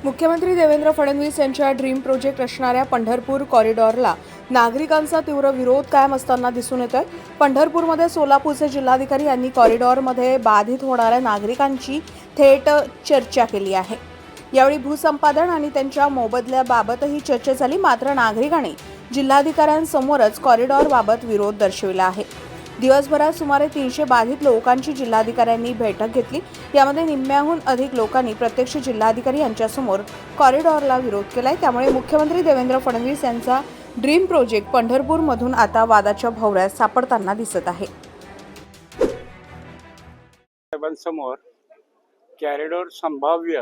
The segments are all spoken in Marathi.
मुख्यमंत्री देवेंद्र फडणवीस यांच्या ड्रीम प्रोजेक्ट असणाऱ्या पंढरपूर कॉरिडॉरला नागरिकांचा तीव्र विरोध कायम असताना दिसून येतोय। पंढरपूरमध्ये सोलापूरचे जिल्हाधिकारी यांनी कॉरिडॉरमध्ये बाधित होणाऱ्या नागरिकांची थेट चर्चा केली आहे। यावेळी भूसंपादन आणि त्यांच्या मोबदल्याबाबतही चर्चा झाली, मात्र नागरिकांनी जिल्हाधिकाऱ्यांसमोरच कॉरिडॉरबाबत विरोध दर्शविला आहे। दिवसभरात सुमारे 300 बाधित लोकांची जिल्हाधिकाऱ्यांनी बैठक घेतली। यामध्ये निम्म्याहून अधिक लोकांनी प्रत्यक्ष जिल्हाधिकारी यांच्यासमोर कॉरिडॉरला विरोध केलाय। त्यामुळे मुख्यमंत्री देवेंद्र फडणवीस यांचा ड्रीम प्रोजेक्ट पंढरपूरमधून आता वादाच्या भोवऱ्यात सापडताना दिसत आहे। साहेबांसमोर कॉरिडॉर संभाव्य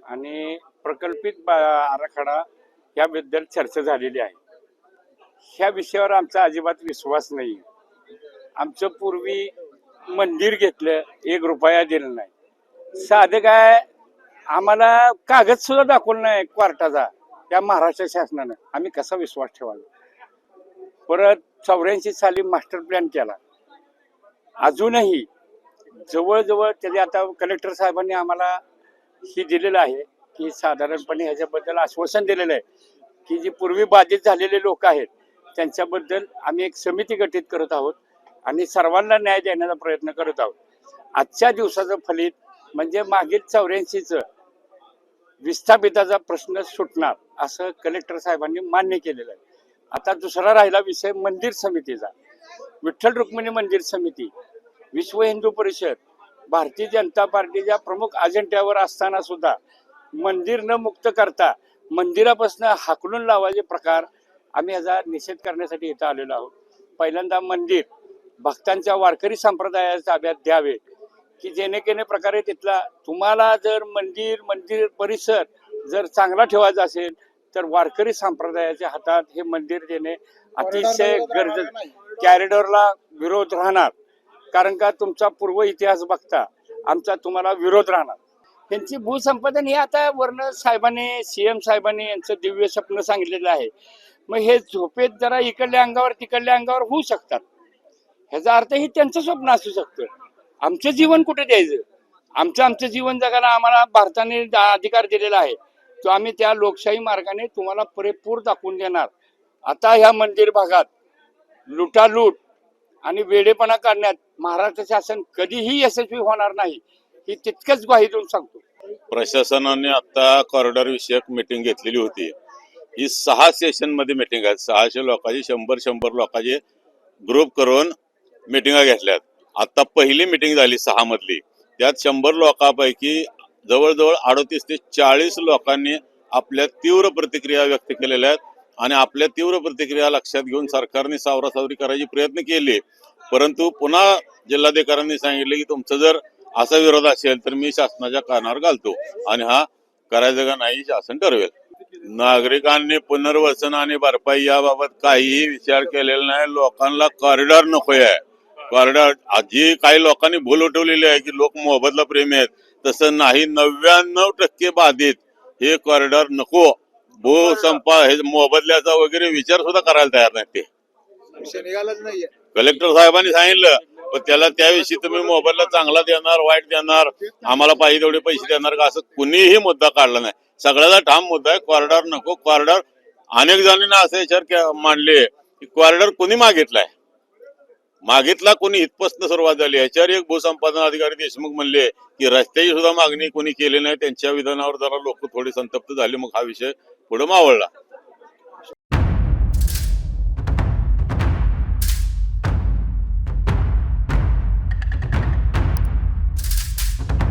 आणि प्रकल्पित आराखडा याबद्दल चर्चा झालेली आहे। ह्या विषयावर आमचा अजिबात विश्वास नाही। आमचं पूर्वी मंदिर घेतलं, 1 रुपया दिला नाही। साधं काय आम्हाला कागद सुद्धा दाखवलं नाही कोर्टाचा त्या महाराष्ट्र शासनानं, आम्ही कसा विश्वास ठेवायला। परत 84 साली मास्टर प्लॅन केला, अजूनही जवळजवळ त्याचे आता कलेक्टर साहेबांनी आम्हाला ही दिलेलं आहे की साधारणपणे ह्याच्याबद्दल आश्वासन दिलेलं आहे की जी पूर्वी बाधित झालेले लोक आहेत त्यांच्याबद्दल आम्ही एक समिती गठीत करत आहोत आणि सर्वांना न्याय देण्याचा प्रयत्न करत आहोत। आजच्या दिवसाचं फलित म्हणजे मागील 84चं विस्थापिताचा प्रश्न सुटणार असं कलेक्टर साहेबांनी मान्य केलेलं आहे। आता दुसरा राहिला विषय मंदिर समितीचा। विठ्ठल रुक्मिणी मंदिर समिती, विश्व हिंदू परिषद, भारतीय जनता पार्टीच्या प्रमुख अजेंड्यावर असताना सुद्धा मंदिर न मुक्त करता मंदिरापासून हाकलून लावायचे प्रकार आम्ही याचा निषेध करण्यासाठी इथं आलेलो आहोत। पहिल्यांदा मंदिर भक्तांच्या वारकरी संप्रदायाच्या ताब्यात द्यावे की जेणेकेने प्रकारे तिथला तुम्हाला जर मंदिर परिसर जर चांगला ठेवायचा असेल तर वारकरी संप्रदायाच्या हातात हे मंदिर देणे अतिशय गरजेचं। कॉरिडॉरला विरोध राहणार, कारण का तुमचा पूर्व इतिहास बघता आमचा तुम्हाला विरोध राहणार। त्यांची भूसंपादन हे आता वर्ण साहेबांनी CM साहेबांनी यांचं दिव्य स्वप्न सांगितलेलं आहे। मग हे झोपेत जरा इकडल्या अंगावर तिकडल्या अंगावर होऊ शकतात, ह्याचा अर्थ ही त्यांचं स्वप्न असू शकतं। आमचं जीवन कुठे द्यायचं? आमचं जीवन जगायला आम्हाला भारताने अधिकार दिलेला आहे, तो आम्ही त्या लोकशाही मार्गाने तुम्हाला पुरेपूर दाखवून देणार। आता ह्या मंदिर भागात लुटालूट आणि वेडेपणा करण्यात महाराष्ट्र शासन कधीही यशस्वी होणार नाही, ही तितकंच ग्वाही देऊन सांगतो। प्रशासनाने आता कॉरिडॉर विषयक मीटिंग घेतलेली होती। ही 6 सेशन मध्ये मीटिंग आहे। 600 लोकांची 100 लोकांचे ग्रुप करून मीटिंगा घेतल्यात। आता पहिली मीटिंग झाली 6 मधली, त्यात 100 लोकांपैकी जवळजवळ 38 ते 40 लोकांनी आपल्या तीव्र प्रतिक्रिया व्यक्त केलेल्या आहेत आणि आपल्या तीव्र प्रतिक्रिया लक्षात घेऊन सरकारने सावरासावरी करायचे प्रयत्न केले। परंतु पुन्हा जिल्हाधिकाऱ्यांनी सांगितले की तुमचं जर असा विरोध असेल तर मी शासनाच्या कानावर घालतो आणि हा करायचं का नाही शासन ठरवेल। नागरिकांनी पुनर्वसन आणि भरपाई याबाबत काहीही विचार केलेला नाही। लोकांना कॉरिडॉर नकोय आहे। कॉरिडॉर आधी काही लोकांनी भूल उठवलेली आहे की लोक मोबदला प्रेमी आहेत, तसं नाही। 99% बाधित हे कॉरिडॉर नको, भूसंपा हे मोबदल्याचा वगैरे विचार सुद्धा करायला तयार नाही। ते कलेक्टर साहेबांनी सांगितलं, पण त्याला त्याविषयी तुम्ही मोबदला चांगला देणार वाईट देणार, आम्हाला पाहिजे तेवढे पैसे देणार का, असं कुणीही मुद्दा काढला नाही। सगळ्याचा ठाम मुद्दा आहे कॉरिडॉर नको। कॉरिडॉर अनेक जणांना असे विचार मांडले की कॉरिडॉर कुणी मागितला कुणी, इथपासून सुरुवात झाली। याच्यावर एक भूसंपादन अधिकारी देशमुख म्हणले की रस्त्याची सुद्धा मागणी कुणी केली नाही। त्यांच्या विधानावर जरा लोक थोडे संतप्त झाले, मग हा विषय पुढे मावळला।